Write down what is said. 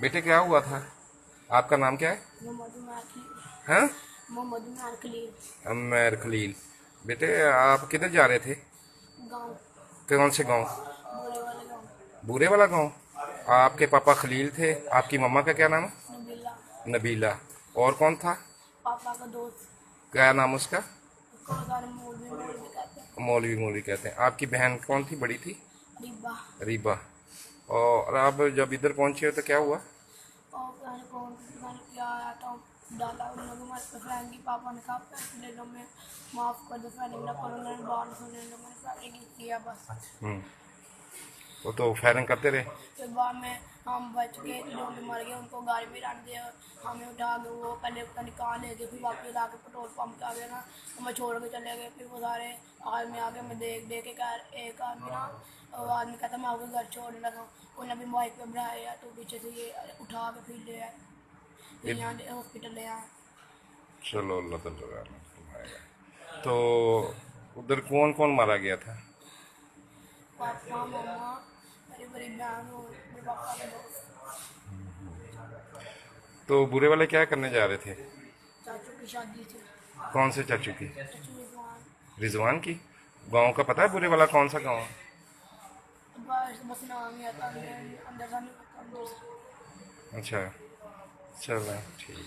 बेटे क्या हुआ था? आपका नाम क्या है? हैं? अमर खलील। बेटे आप किधर जा रहे थे? गाँव। कौन से गांव? बोले वाले गाँव। बूरे वाला गांव। आपके पापा खलील थे, आपकी मम्मा का क्या नाम है? नबीला। नबीला। और कौन था? पापा का दोस्त। क्या नाम उसका? उसको सारे मौलवी मौलवी कहते हैं। मौलवी मौलवी कहते हैं। आपकी बहन कौन थी, बड़ी थी? रिब्बा। रीबा। और आप जब इधर पहुंचे हो तो क्या हुआ? और मैंने क्या आया था, डाला उन लोगों में फ्रेंड की। पापा ने कहा पैसे ले लो, मैं माफ़ कर दो, फायरिंग ना करो। उन्होंने बाहर सुने लो, मैंने फायरिंग किया बस। हम्म। वो तो फायरिंग करते रहे। फिर बाद में हम बच गए, जो भी मर गए उनको गाड़ी में रख दिया। हमें उठा के वो पहले पता नहीं कहाँ ले गए, फिर वापस ला के पेट्रोल पंप पे आ गए ना, हमें छोड़ के चले गए। फिर वो सारे आदमी आके मैं देख देख के कह, एक आदमी ना, वो आदमी कहता मैं आपके घर छोड़ने लगा। उन्हें भी बाइक पे बढ़ाया, तो पीछे से ये उठा के फिर ले आए, फिर यहाँ हॉस्पिटल ले आए। चलो अल्लाह ताला तुम्हारा। तो उधर कौन कौन मारा गया था? पापा मम्मा, मेरी बड़ी बहन और मेरे पापा के दोस्त। तो बुरे वाले क्या करने जा रहे थे? चाचू की शादी थी। कौन से चाचू की? चाचू रिजवान। रिजवान की। गांव का पता है बुरे वाला कौन सा गांव है? बस बस नाम ही आता, अंदर अंदर सा नहीं पता, अंदर से। अच्छा। चलो ठीक।